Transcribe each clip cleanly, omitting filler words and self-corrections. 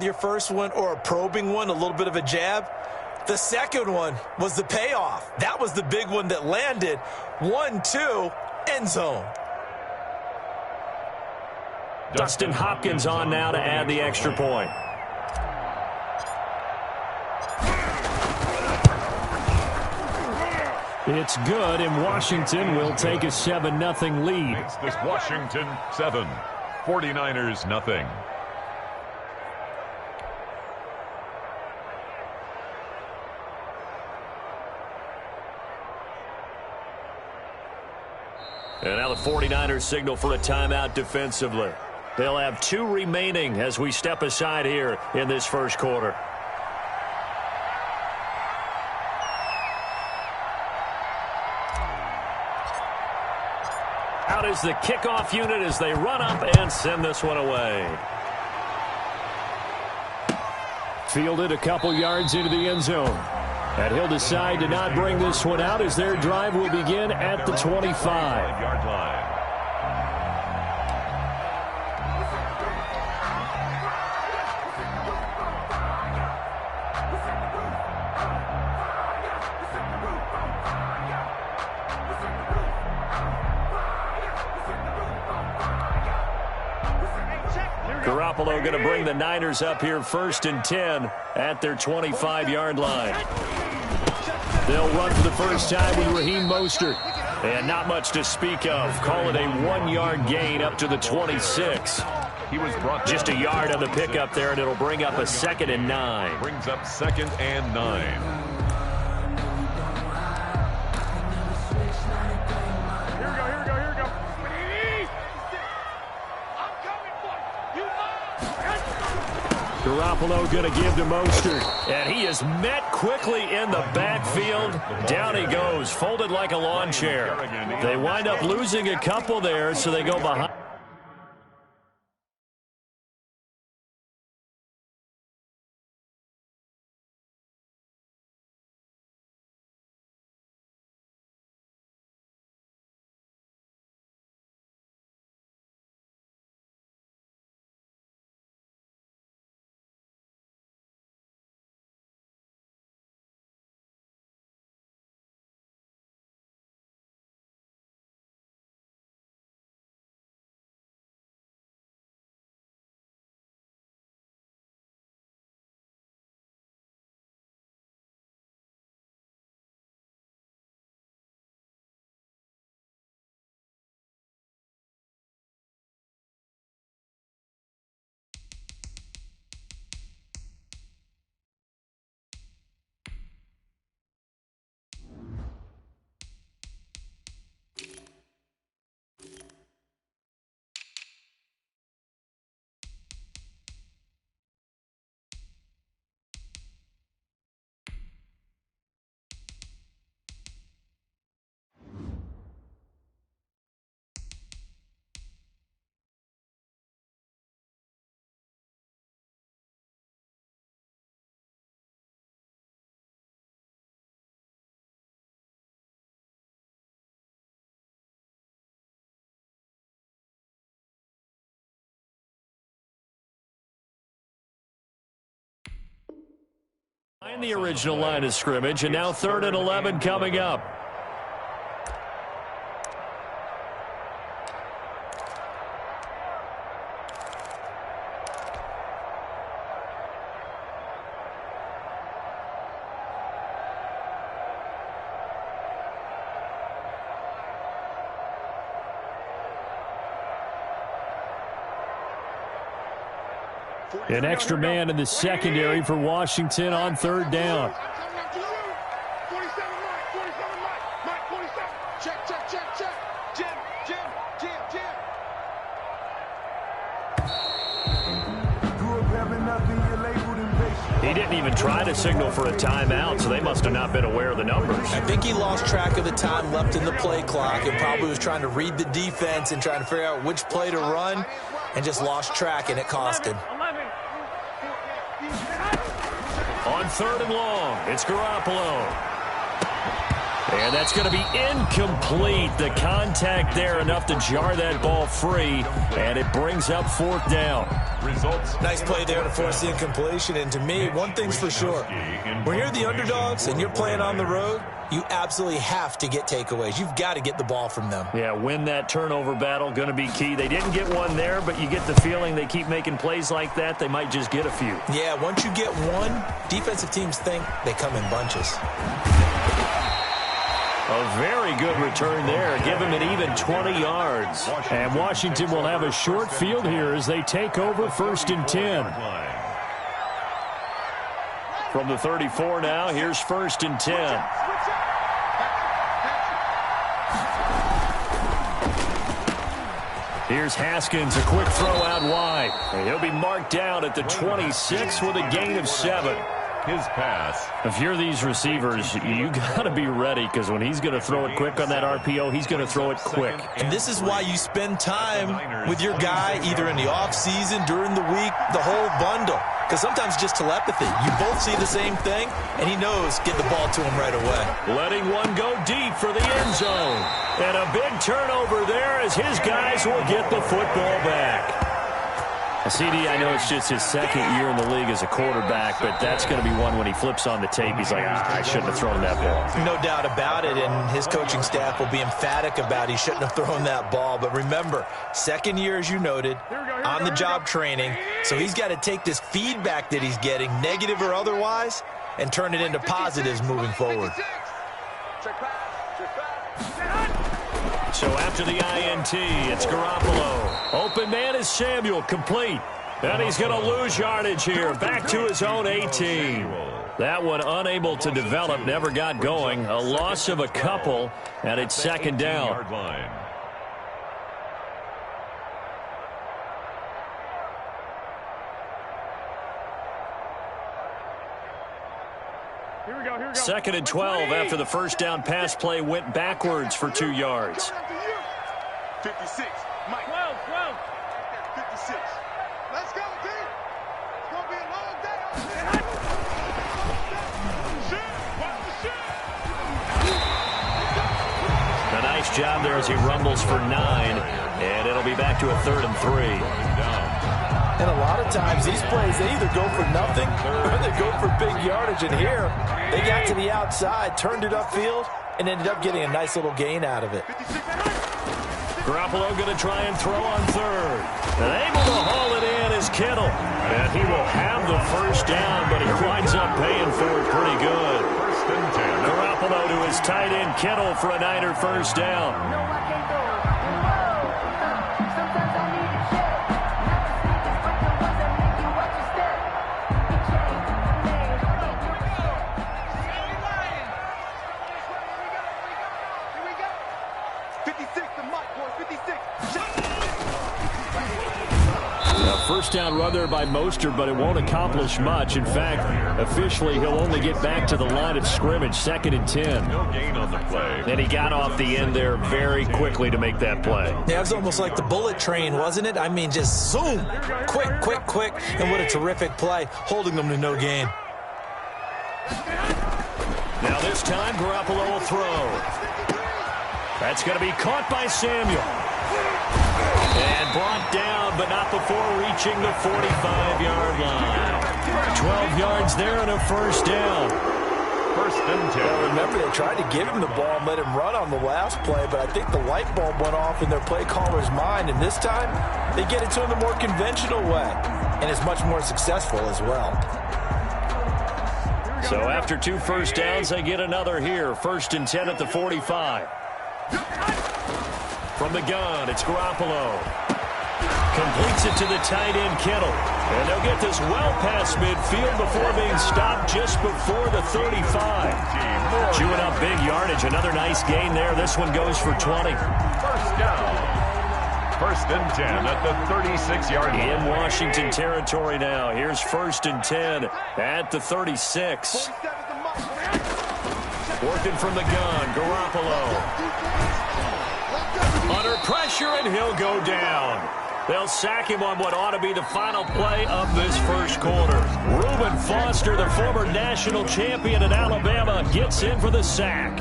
Your first one, or a probing one, a little bit of a jab. The second one was the payoff. That was the big one that landed. 1-2, end zone. Dustin Hopkins on now to add the extra point. It's good, and Washington will take a 7-0 lead. It's this Washington 7, 49ers nothing. And now the 49ers signal for a timeout defensively. They'll have 2 remaining as we step aside here in this first quarter. Out is the kickoff unit as they run up and send this one away. Fielded a couple yards into the end zone. And he'll decide to not bring this one out as their drive will begin at the 25-yard line. Garoppolo going to bring the Niners up here 1st and 10 at their 25-yard line. They'll run for the first time with Raheem Mostert. And not much to speak of. Call it a 1-yard gain up to the 26. He was brought just a yard on the pickup there, and it'll bring up a 2nd and 9. Brings up 2nd and 9. Garoppolo going to give to Mostert, and he is met quickly in the backfield. Down he goes, folded like a lawn chair. They wind up losing a couple there, so they go behind. Behind the original line of scrimmage, and now 3rd and 11 coming up. An extra man in the secondary for Washington on 3rd down. He didn't even try to signal for a timeout, so they must have not been aware of the numbers. I think he lost track of the time left in the play clock and probably was trying to read the defense and trying to figure out which play to run and just lost track, and it cost him. On 3rd and long, it's Garoppolo. And that's going to be incomplete. The contact there enough to jar that ball free, and it brings up 4th down. Results. Nice play there to force the incompletion. And to me, one thing's for sure. When you're the underdogs and you're playing on the road, you absolutely have to get takeaways. You've got to get the ball from them. Yeah, win that turnover battle, going to be key. They didn't get one there, but you get the feeling they keep making plays like that, they might just get a few. Yeah, once you get one, defensive teams think they come in bunches. A very good return there. Give him an even 20 yards. And Washington will have a short field here as they take over 1st and 10. From the 34 now, here's 1st and 10. Here's Haskins, a quick throw out wide. And he'll be marked down at the 26 with a gain of 7. His pass. If you're these receivers, you got to be ready, because when he's going to throw it quick on that RPO, he's going to throw it quick. And this is why you spend time with your guy either in the offseason, during the week, the whole bundle. Because sometimes just telepathy. You both see the same thing, and he knows get the ball to him right away. Letting one go deep for the end zone. And a big turnover there as his guys will get the football back. CD, I know it's just his 2nd year in the league as a quarterback, but that's going to be one when he flips on the tape. He's like, I shouldn't have thrown that ball. No doubt about it, and his coaching staff will be emphatic about he shouldn't have thrown that ball. But remember, 2nd year, as you noted, on-the-job training, so he's got to take this feedback that he's getting, negative or otherwise, and turn it into positives moving forward. So after the INT, it's Garoppolo. Open man is Samuel, complete. And he's going to lose yardage here, back to his own 18. That one unable to develop, never got going. A loss of a couple, and it's 2nd down. Here we go. 2nd and 12 after the 1st down pass play went backwards for 2 yards. 56. Mike. 12. 56. Let's go, team. It's going to be a long day. A nice job there as he rumbles for 9, and it'll be back to a 3rd and 3. And a lot of times these plays, they either go for nothing or they go for big yardage. And here, they got to the outside, turned it upfield, and ended up getting a nice little gain out of it. Garoppolo going to try and throw on 3rd. And able to haul it in is Kittle. And he will have the 1st down, but he winds up paying for it pretty good. 1st and 10. Garoppolo to his tight end Kittle for a Niner 1st down. First down run there by Mostert, but it won't accomplish much. In fact, officially, he'll only get back to the line of scrimmage, 2nd and 10. No gain on the play. And he got off the end there very quickly to make that play. Yeah, it was almost like the bullet train, wasn't it? I mean, just zoom, quick, and what a terrific play, holding them to no gain. Now this time, Garoppolo will throw. That's going to be caught by Samuel. And brought down, but not before reaching the 45-yard line. 12 yards there and a 1st down. 1st and 10. Well, remember, they tried to give him the ball and let him run on the last play, but I think the light bulb went off in their play caller's mind, and this time they get it to him the more conventional way, and it's much more successful as well. So after 2 1st downs, they get another here. 1st and 10 at the 45. From the gun, it's Garoppolo. Completes it to the tight end, Kittle. And they'll get this well past midfield before being stopped just before the 35. Chewing up big yardage. Another nice gain there. This one goes for 20. 1st down. 1st and 10 at the 36-yard line. In Washington territory now. Here's 1st and 10 at the 36. Working from the gun, Garoppolo. Under pressure, and he'll go down. They'll sack him on what ought to be the final play of this 1st quarter. Reuben Foster, the former national champion at Alabama, gets in for the sack.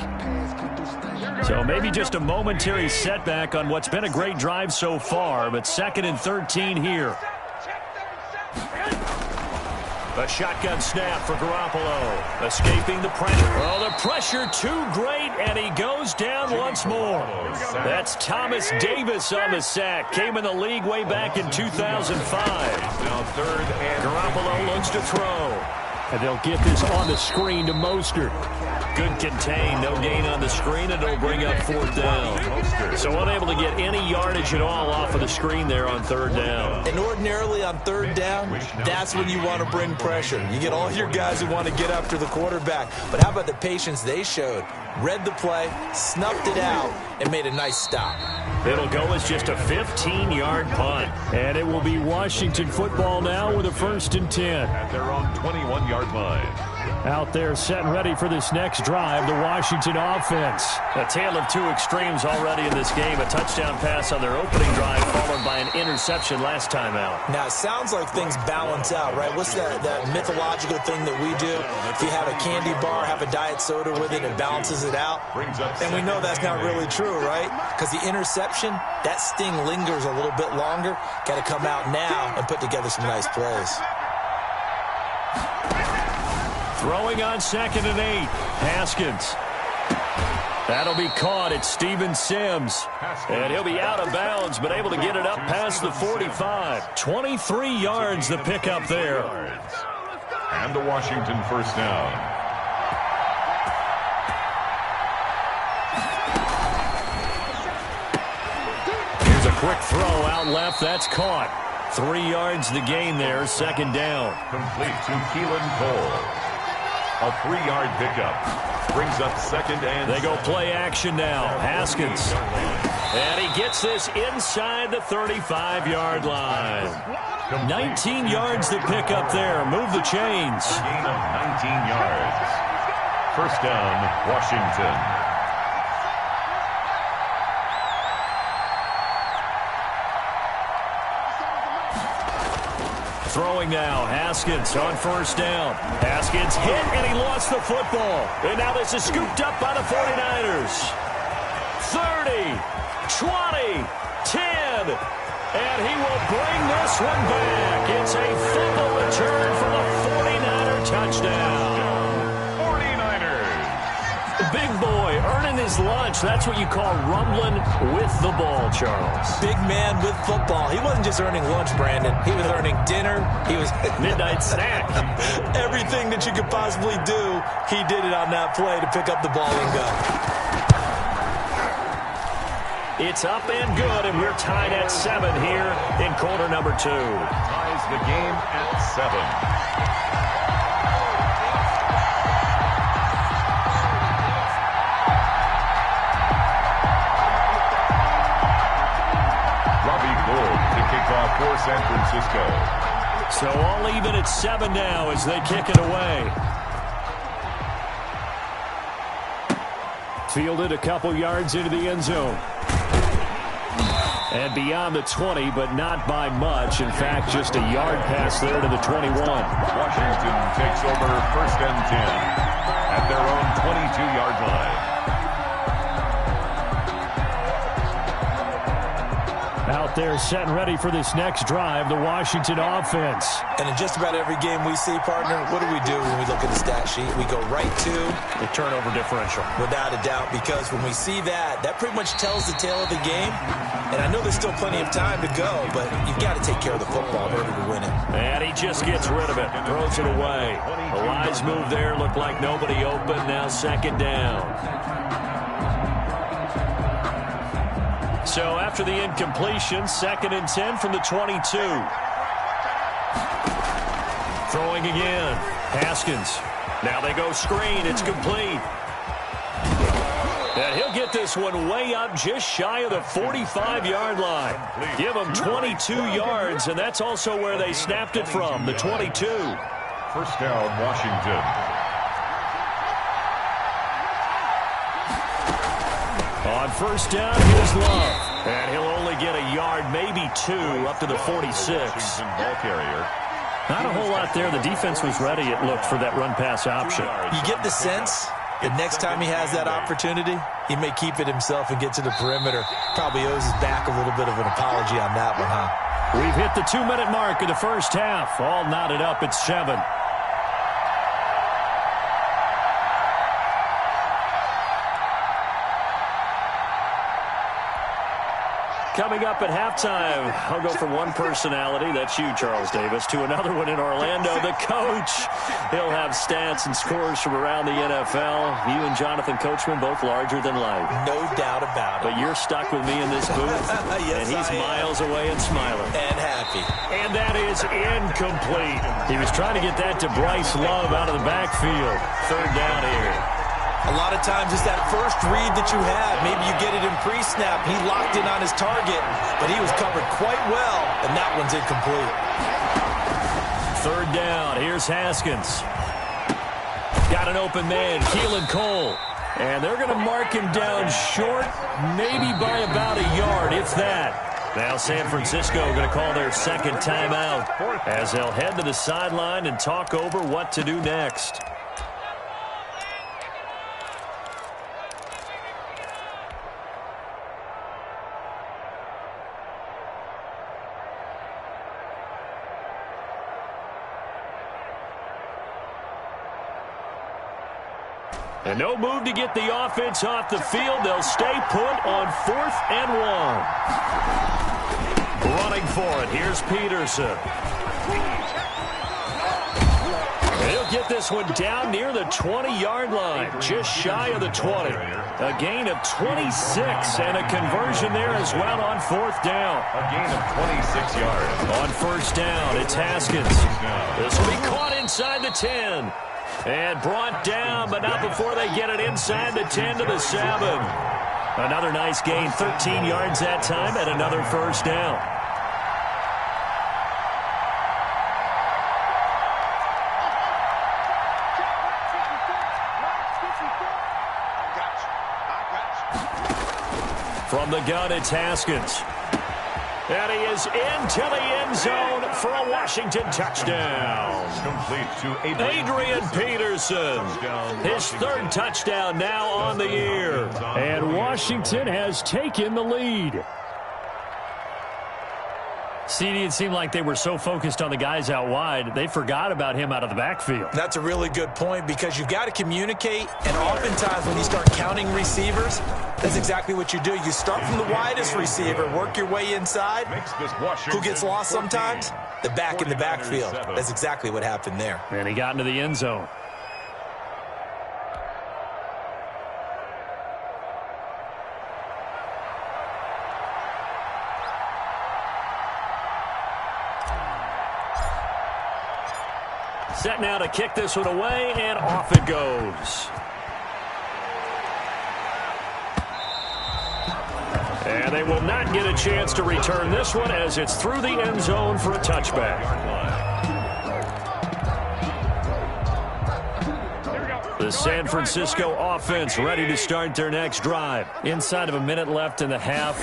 So maybe just a momentary setback on what's been a great drive so far, but 2nd and 13 here. A shotgun snap for Garoppolo. Escaping the pressure. Oh, the pressure too great, and he goes down once more. That's Thomas Davis on the sack. Came in the league way back in 2005. Now 3rd and Garoppolo looks to throw. And they'll get this on the screen to Mostert. Good contain, no gain on the screen, and it'll bring up 4th down. So unable to get any yardage at all off of the screen there on 3rd down. And ordinarily on 3rd down, that's when you want to bring pressure. You get all your guys who want to get after the quarterback. But how about the patience they showed? Read the play, snuffed it out, and made a nice stop. It'll go as just a 15-yard punt. And it will be Washington football now with a 1st and 10. at their own 21-yard line. Out there set and ready for this next drive, the Washington offense. A tale of two extremes already in this game. A touchdown pass on their opening drive followed by an interception last time out. Now, it sounds like things balance out, right? What's that mythological thing that we do? If you have a candy bar, have a diet soda with it, it balances it out. And we know that's not really true, right? Because the interception, that sting lingers a little bit longer. Got to come out now and put together some nice plays. Throwing on 2nd and 8. Haskins. That'll be caught. It's Steven Sims. And he'll be out of bounds, but able to get it up past the 45. 23 yards the pickup there. And the Washington 1st down. Here's a quick throw out left. That's caught. 3 yards the gain there. 2nd down. Complete to Keelan Cole. A 3-yard pickup. Brings up 2nd and... They go play action now. Haskins. And he gets this inside the 35-yard line. 19 yards the pickup there. Move the chains. Gain of 19 yards. 1st down, Washington. Throwing now, Haskins on 1st down. Haskins hit, and he lost the football. And now this is scooped up by the 49ers. 30, 20, 10, and he will bring this one back. It's a fumble return for the 49er touchdown. 49ers. Big boy earning his lunch. That's what you call rumbling with the ball, Charles. Big man with football. He wasn't just earning lunch, Brandon. He was earning dinner. He was midnight snack. Everything that you could possibly do, he did it on that play to pick up the ball and go. It's up and good, and we're tied at 7 here in quarter number 2. Ties the game at 7. For San Francisco. So all even at 7 now as they kick it away. Fielded a couple yards into the end zone. And beyond the 20, but not by much. In fact, just a yard pass there to the 21. Washington takes over 1st and 10 at their own 22-yard line. Out there set and ready for this next drive, the Washington offense. And in just about every game we see, partner, what do when we look at the stat sheet? We go right to the turnover differential. Without a doubt, because when we see that, that pretty much tells the tale of the game. And I know there's still plenty of time to go, but you've got to take care of the football in order to win it. And he just gets rid of it, throws it away. A wise move there, looked like nobody open, now 2nd down. So after the incompletion, 2nd and 10 from the 22. Throwing again. Haskins. Now they go screen. It's complete. And he'll get this one way up just shy of the 45-yard line. Give him 22 yards, and that's also where they snapped it from, the 22. 1st down, Washington. On 1st down, here's Love. And he'll only get a yard, maybe 2, up to the 46. Ball carrier. Not a whole lot there. The defense was ready, it looked, for that run-pass option. You get the sense The next time he has that opportunity, he may keep it himself and get to the perimeter. Probably owes his back a little bit of an apology on that one, huh? We've hit the 2-minute mark of the first half. All knotted up at 7. Coming up at halftime, I'll go from one personality, that's you, Charles Davis, to another one in Orlando, the coach. He'll have stats and scores from around the NFL. You and Jonathan Coachman, both larger than life. No doubt about it. But you're stuck with me in this booth, yes, and he's miles away and smiling. And happy. And that is incomplete. He was trying to get that to Bryce Love out of the backfield. Third down here. A lot of times it's that first read that you have. Maybe you get it in pre-snap. He locked in on his target, but he was covered quite well, and that one's incomplete. Third down. Here's Haskins. Got an open man, Keelan Cole. And they're going to mark him down short, maybe by about a yard, if that. Now San Francisco going to call their second timeout as they'll head to the sideline and talk over what to do next. And no move to get the offense off the field. They'll stay put on 4th and 1. Running for it. Here's Peterson. And he'll get this one down near the 20-yard line, just shy of the 20. A gain of 26 and a conversion there as well on 4th down. A gain of 26 yards. On 1st down, it's Haskins. This will be caught inside the 10. And brought down, but not before they get it inside the 10 to the 7. Another nice gain, 13 yards that time, and another 1st down. From the gun, it's Haskins. And he is into the end zone for a Washington touchdown. Complete to Adrian Peterson. His 3rd touchdown now on the year. And Washington has taken the lead. CD, it seemed like they were so focused on the guys out wide, they forgot about him out of the backfield. That's a really good point because you've got to communicate, and oftentimes when you start counting receivers, that's exactly what you do. You start from the widest receiver, work your way inside. Who gets lost sometimes? The back in the backfield. That's exactly what happened there. And he got into the end zone. Set now to kick this one away, and off it goes. And they will not get a chance to return this one as it's through the end zone for a touchback. The San Francisco offense ready to start their next drive. Inside of a minute left in the half,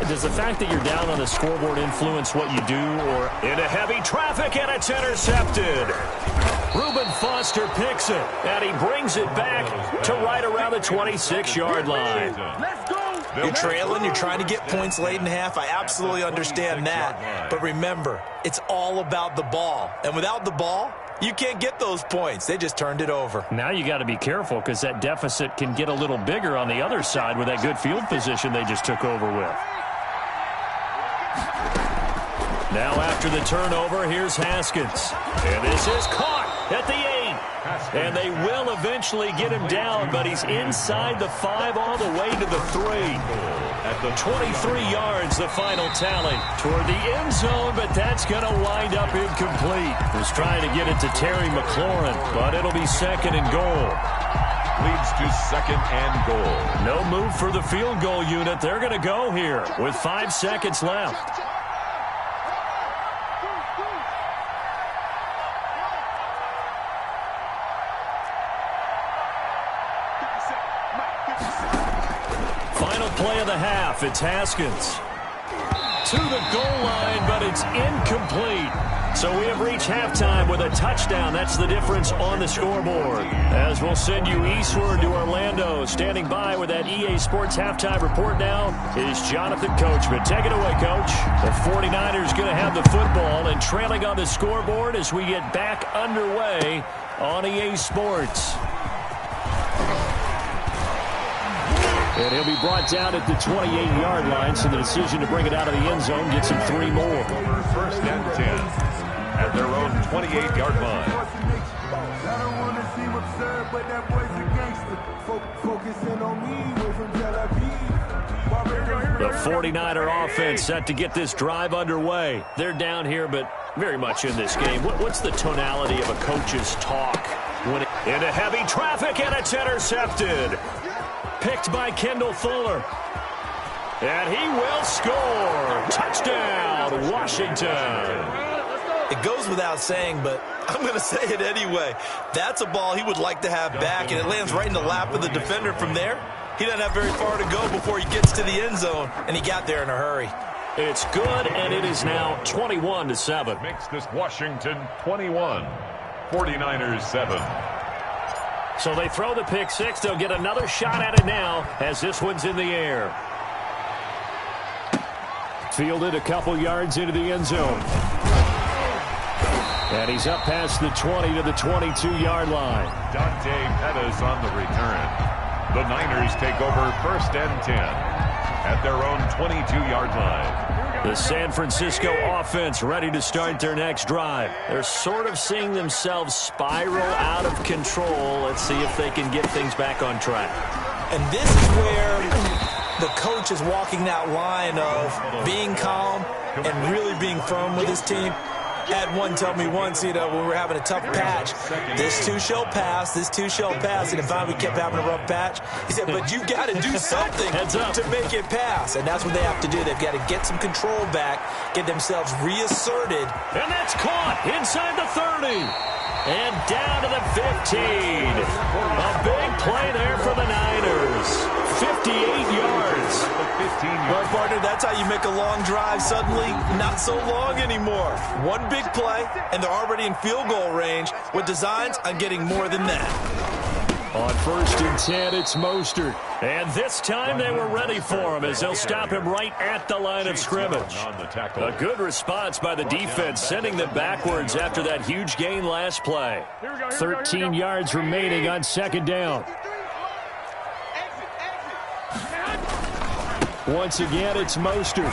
does the fact that you're down on the scoreboard influence what you do? Or into heavy traffic, and it's intercepted. Reuben Foster picks it, and he brings it back to right around the 26-yard line. Let's go. You're trailing, you're trying to get points late in half. I absolutely understand that. But remember, it's all about the ball. And without the ball, you can't get those points. They just turned it over. Now you got to be careful because that deficit can get a little bigger on the other side with that good field position they just took over with. Now after the turnover, here's Haskins. And this is caught at the 8. And they will eventually get him down, but he's inside the 5 all the way to the 3. At the 23 yards, the final tally toward the end zone, but that's going to wind up incomplete. Was trying to get it to Terry McLaurin, but it'll be 2nd and goal. Leads to 2nd and goal. No move for the field goal unit. They're going to go here with 5 seconds left. Final play of the half. It's Haskins to the goal line, but it's incomplete. So we have reached halftime with a touchdown. That's the difference on the scoreboard. As we'll send you eastward to Orlando. Standing by with that EA Sports halftime report now is Jonathan Coachman. Take it away, Coach. The 49ers going to have the football and trailing on the scoreboard as we get back underway on EA Sports. And he'll be brought down at the 28-yard line, so the decision to bring it out of the end zone gets him 3 more. First and 10 at their own 28-yard line. The 49er offense set to get this drive underway. They're down here, but very much in this game. What's the tonality of a coach's talk? Into heavy traffic, and it's intercepted. Picked by Kendall Fuller. And he will score. Touchdown, Washington. It goes without saying, but I'm going to say it anyway. That's a ball he would like to have back, and it lands right in the lap of the defender from there. He doesn't have very far to go before he gets to the end zone, and he got there in a hurry. It's good, and it is now 21-7. Makes this Washington 21, 49ers 7. So they throw the pick six. They'll get another shot at it now as this one's in the air. Fielded a couple yards into the end zone. And he's up past the 20 to the 22-yard line. Dante Pettis on the return. The Niners take over first and 10 at their own 22-yard line. The San Francisco offense ready to start their next drive. They're sort of seeing themselves spiral out of control. Let's see if they can get things back on track. And this is where the coach is walking that line of being calm and really being firm with his team. Had one tell me once, when we were having a tough patch, this too shall pass, this too shall pass, and finally we kept having a rough patch. He said, but you've got to do something to make it pass, and that's what they have to do. They've got to get some control back, get themselves reasserted. And that's caught inside the 30. And down to the 15. A big play there for the Niners. 58 yards. Well, partner, that's how you make a long drive suddenly not so long anymore. One big play, and they're already in field goal range with designs on getting more than that. On first and 10, it's Mostert. And this time they were ready for him as they'll stop him right at the line of scrimmage. A good response by the defense, sending them backwards after that huge gain last play. 13 yards remaining on second down. Once again, it's Mostert.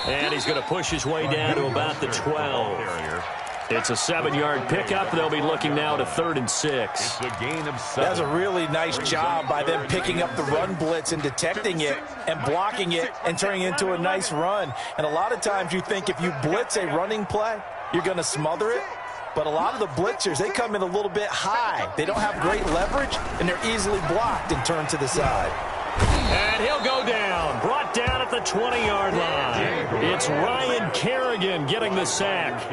And he's going to push his way down to about the 12. It's a 7-yard pickup. They'll be looking now to 3rd and 6. It's a gain of 7. That's a really nice job by them picking up the run blitz and detecting it and blocking it and turning it into a nice run. And a lot of times you think if you blitz a running play, you're going to smother it. But a lot of the blitzers, they come in a little bit high. They don't have great leverage, and they're easily blocked and turned to the side. And he'll go down. Brought down at the 20-yard line. It's Ryan Kerrigan getting the sack.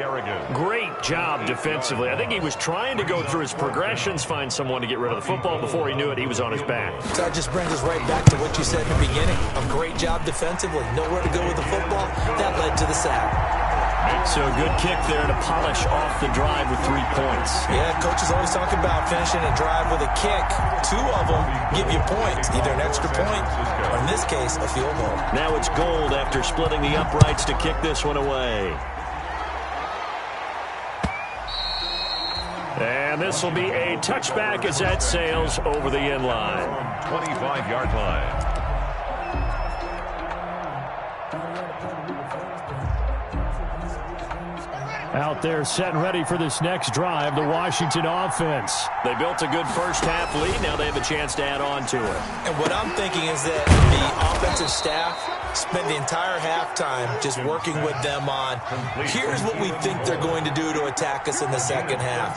Great job defensively. I think he was trying to go through his progressions, find someone to get rid of the football. Before he knew it, he was on his back. So that just brings us right back to what you said in the beginning. A great job defensively. Nowhere to go with the football. That led to the sack. So a good kick there to polish off the drive with 3 points. Yeah, coaches always talk about finishing a drive with a kick. 2 of them give you points, either an extra point or, in this case, a field goal. Now it's Gold after splitting the uprights to kick this one away. And this will be a touchback as that sails over the end line. 25-yard line. Out there set and ready for this next drive, the Washington offense. They built a good first-half lead. Now they have a chance to add on to it. And what I'm thinking is that the offensive staff spend the entire halftime just working with them on, here's what we think they're going to do to attack us in the second half.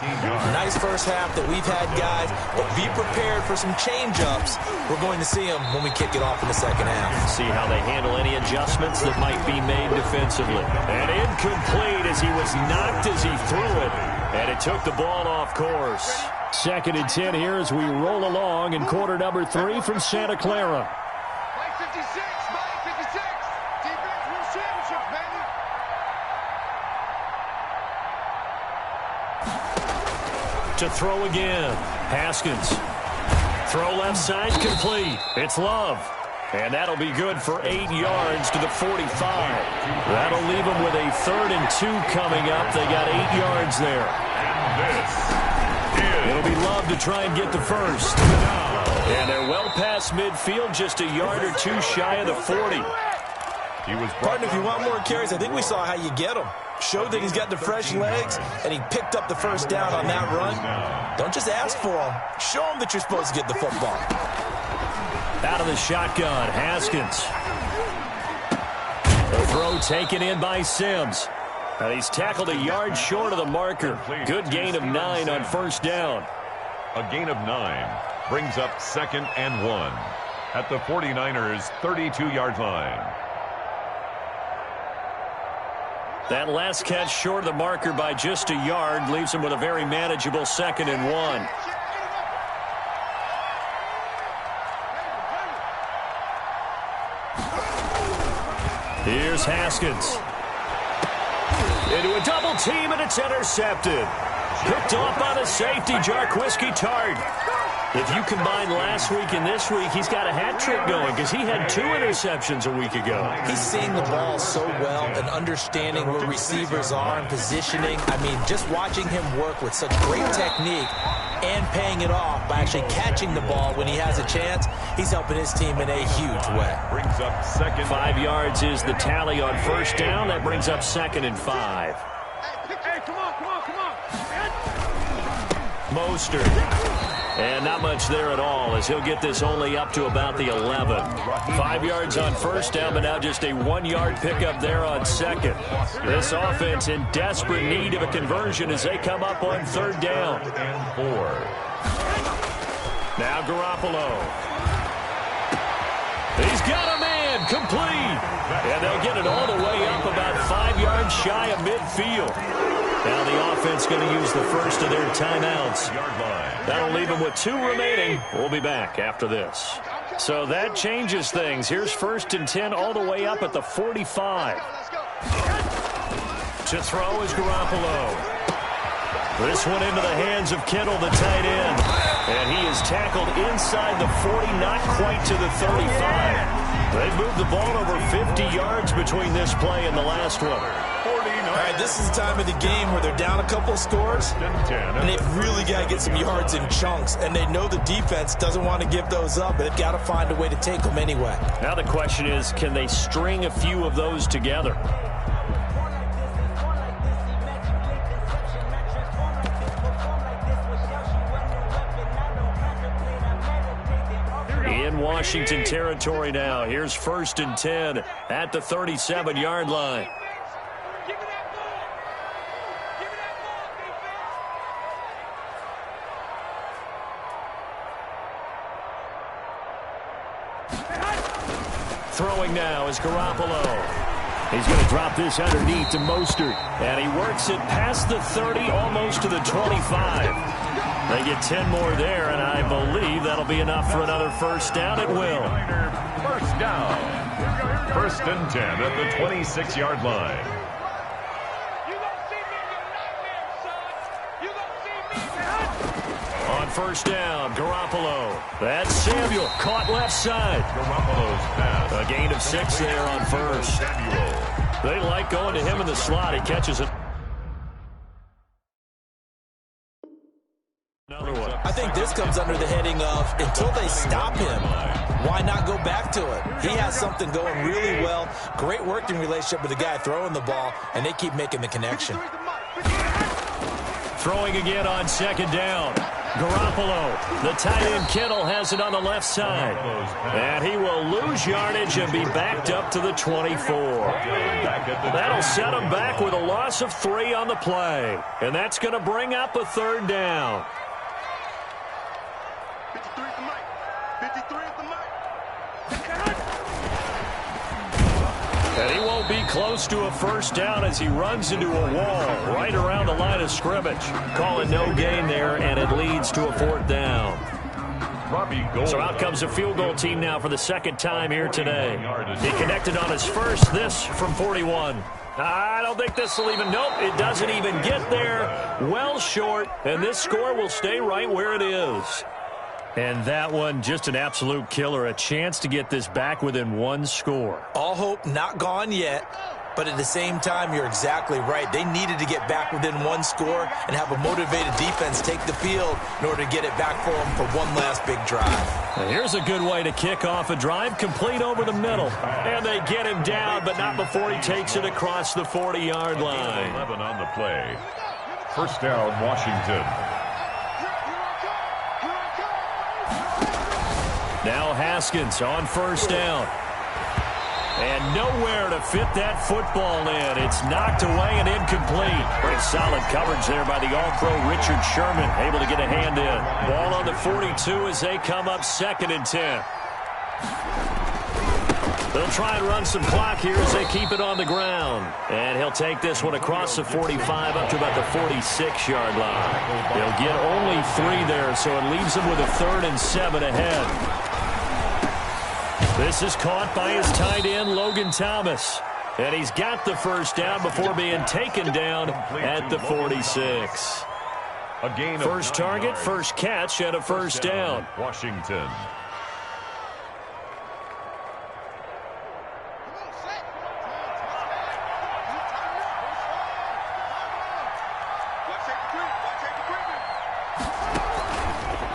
Nice first half that we've had, guys, but be prepared for some change-ups. We're going to see them when we kick it off in the second half. See how they handle any adjustments that might be made defensively. And incomplete as he was knocked as he threw it, and it took the ball off course. 2nd and 10 here as we roll along in quarter number 3 from Santa Clara. Mike 56, Mike 56. Defense wins championships, baby. To throw again. Haskins. Throw left side complete. It's Love. And that'll be good for 8 yards to the 45. That'll leave them with a 3rd and 2 coming up. They got 8 yards there. It'll be Love to try and get the first. And they're well past midfield, just a yard or 2 shy of the 40. Partner, if you want more carries, I think we saw how you get him. Showed that he's got the fresh legs, and he picked up the first down on that run. Don't just ask for him. Show him that you're supposed to get the football. Out of the shotgun, Haskins. The throw taken in by Sims. And he's tackled a yard short of the marker. Good gain of 9 on first down. A gain of 9 brings up 2nd and 1 at the 49ers' 32-yard line. That last catch short of the marker by just a yard leaves him with a very manageable 2nd and 1. Here's Haskins. Into a double team, and it's intercepted. Picked off by the safety, Jarquiski Tart. If you combine last week and this week, he's got a hat trick going because he had 2 interceptions a week ago. He's seeing the ball so well and understanding where receivers are and positioning. I mean, just watching him work with such great technique and paying it off by actually catching the ball when he has a chance, he's helping his team in a huge way. Brings up 2nd. 5 yards is the tally on first down. That brings up 2nd and 5. Hey, come on. Mostert. And not much there at all as he'll get this only up to about the 11. 5 yards on first down, but now just a 1-yard pickup there on second. This offense in desperate need of a conversion as they come up on 3rd down. And 4. Now Garoppolo. He's got a man complete. And they'll get it all the way up about 5 yards shy of midfield. Now the offense going to use the first of their timeouts. That'll leave them with 2 remaining. We'll be back after this. So that changes things. Here's 1st and 10 all the way up at the 45. To throw is Garoppolo. This one into the hands of Kittle, the tight end. And he is tackled inside the 40, not quite to the 35. They moved the ball over 50 yards between this play and the last one. All right, this is the time of the game where they're down a couple of scores, and they've really got to get some yards in chunks, and they know the defense doesn't want to give those up, but they've got to find a way to take them anyway. Now the question is, can they string a few of those together? In Washington territory now. Here's 1st and 10 at the 37-yard line. Throwing now is Garoppolo. He's going to drop this underneath to Mostert. And he works it past the 30, almost to the 25. They get 10 more there, and I believe that'll be enough for another first down. It will. First down. 1st and 10 at the 26-yard line. On first down, Garoppolo. That's Samuel, caught left side. Garoppolo's pass. A gain of 6 there on first. They like going to him in the slot. He catches it. Another one. I think this comes under the heading of, until they stop him, why not go back to it? He has something going really well. Great working relationship with the guy throwing the ball, and they keep making the connection. Throwing again on 2nd down. Garoppolo, the tight end Kittle has it on the left side. And he will lose yardage and be backed up to the 24. That'll set him back with a loss of 3 on the play. And that's going to bring up a 3rd down. 53 at the mic. 53 at the mic. And he won't be close to a first down as he runs into a wall right around the line of scrimmage. Call it no gain there, and it leads to a 4th down. So out comes a field goal team now for the 2nd time here today. He connected on his first, this from 41. I don't think this will even, nope, it doesn't even get there. Well short, and this score will stay right where it is. And that one, just an absolute killer. A chance to get this back within one score. All hope not gone yet, but at the same time, you're exactly right. They needed to get back within one score and have a motivated defense take the field in order to get it back for them for one last big drive. And here's a good way to kick off a drive, complete over the middle. And they get him down, but not before he takes it across the 40-yard line. 11 on the play. First down, Washington. Now Haskins on first down. And nowhere to fit that football in. It's knocked away and incomplete. Pretty solid coverage there by the All-Pro Richard Sherman. Able to get a hand in. Ball on the 42 as they come up 2nd and 10. They'll try and run some clock here as they keep it on the ground. And he'll take this one across the 45 up to about the 46-yard line. They'll get only 3 there, so it leaves them with a 3rd and 7 ahead. This is caught by his tight end, Logan Thomas. And he's got the first down before being taken down at the 46. First target, first catch, and a first down. Washington.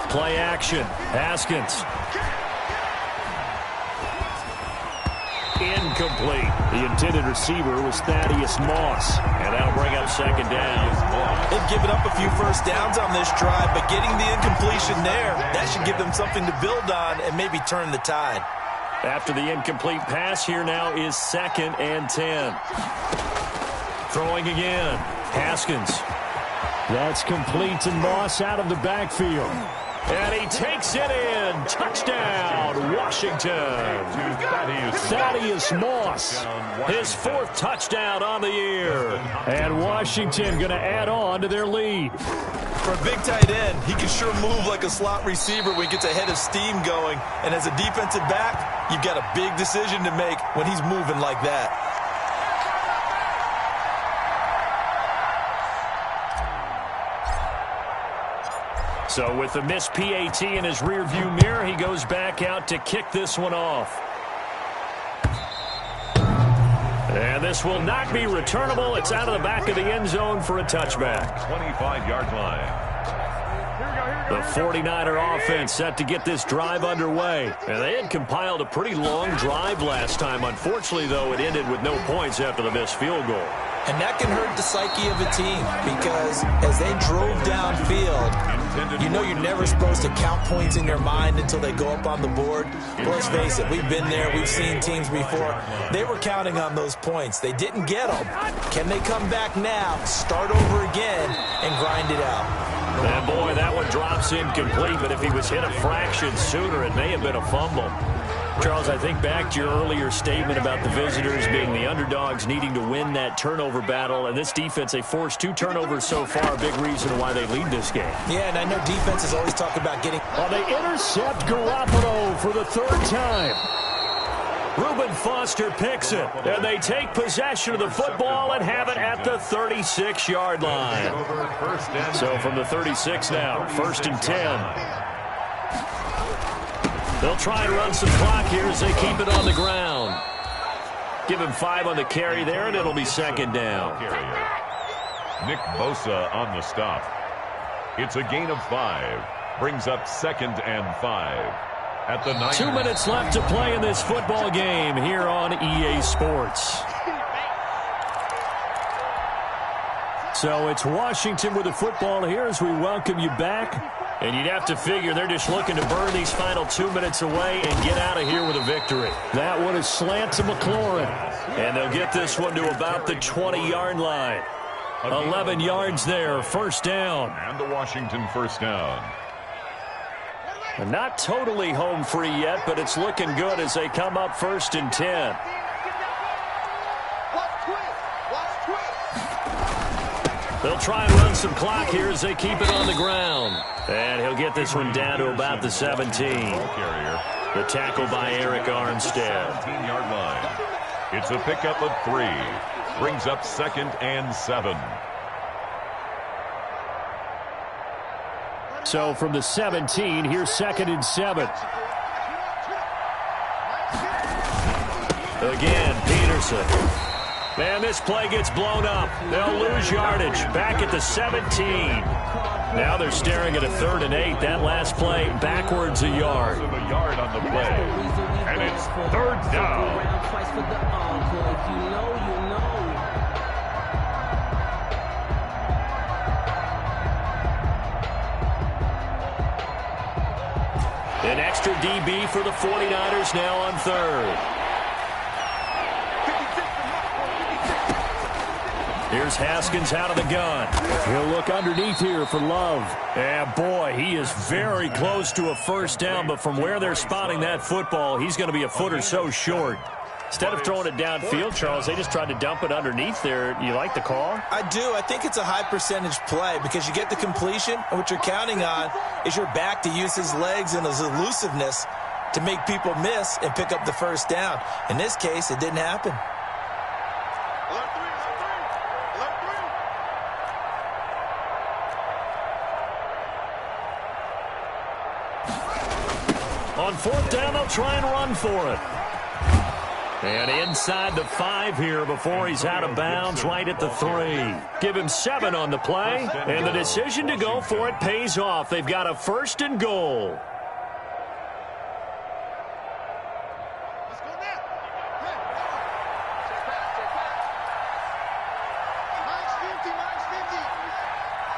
Play action. Haskins. Incomplete. The intended receiver was Thaddeus Moss. And that'll bring up 2nd down. They've given up a few first downs on this drive, but getting the incompletion there, that should give them something to build on and maybe turn the tide. After the incomplete pass, here now is 2nd and 10. Throwing again. Haskins. That's complete to Moss out of the backfield. And he takes it in. Touchdown, Washington. Thaddeus Moss, his 4th touchdown on the year. And Washington going to add on to their lead. For a big tight end, he can sure move like a slot receiver when he gets a head of steam going. And as a defensive back, you've got a big decision to make when he's moving like that. So with the missed PAT in his rearview mirror, he goes back out to kick this one off. And this will not be returnable. It's out of the back of the end zone for a touchback. 25-yard line. The 49er offense set to get this drive underway. And they had compiled a pretty long drive last time. Unfortunately, though, it ended with no points after the missed field goal. And that can hurt the psyche of a team because as they drove downfield, you know you're never supposed to count points in your mind until they go up on the board. But let's face it, we've been there. We've seen teams before. They were counting on those points. They didn't get them. Can they come back now, start over again, and grind it out? And boy, that one drops incomplete, but if he was hit a fraction sooner, it may have been a fumble. Charles, I think back to your earlier statement about the visitors being the underdogs needing to win that turnover battle, and this defense, they forced 2 turnovers so far, a big reason why they lead this game. Yeah, and I know defenses always talk about getting... Well, they intercept Garoppolo for the 3rd time. Reuben Foster picks it, and they take possession of the football and have it at the 36-yard line. So from the 36 now, 1st and 10. They'll try and run some clock here as they keep it on the ground. Give him 5 on the carry there, and it'll be 2nd down. Nick Bosa on the stop. It's a gain of 5. Brings up 2nd and 5. At the 9. 2 minutes left to play in this football game here on EA Sports. So it's Washington with the football here as we welcome you back. And you'd have to figure they're just looking to burn these final 2 minutes away and get out of here with a victory. That one is slant to McLaurin. And they'll get this one to about the 20-yard line. 11 yards there, 1st down. And the Washington 1st down. And not totally home free yet, but it's looking good as they come up 1st and 10. They'll try and run some clock here as they keep it on the ground. And he'll get this one down to about the 17. The tackle by Eric Armstead. 17-yard line. It's a pickup of 3. Brings up 2nd and 7. So from the 17, here's 2nd and 7. Again, Peterson. And this play gets blown up. They'll lose yardage. Back at the 17. Now they're staring at a 3rd and 8. That last play backwards a yard. A yard on the play. And it's 3rd down. An extra DB for the 49ers now on 3rd. Here's Haskins out of the gun. He'll look underneath here for Love. And boy, he is very close to a 1st down, but from where they're spotting that football, he's going to be a foot or so short. Instead of throwing it downfield, Charles, they just tried to dump it underneath there. You like the call? I do. I think it's a high percentage play because you get the completion, and what you're counting on is your back to use his legs and his elusiveness to make people miss and pick up the 1st down. In this case, it didn't happen. On 4th down, they'll try and run for it. And inside the 5 here before he's out of bounds, right at the 3. Give him 7 on the play, and the decision to go for it pays off. They've got a 1st and goal.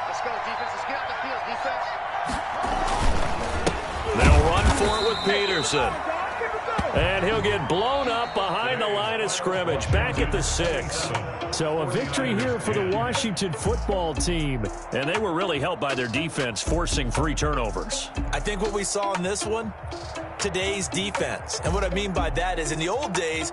Let's go, defense. Let's get on the field, defense. They'll run for it with Peterson. And he'll get blown up behind the line of scrimmage, back at the 6. So a victory here for the Washington football team. And they were really helped by their defense, forcing 3 turnovers. I think what we saw in this one, today's defense. And what I mean by that is in the old days,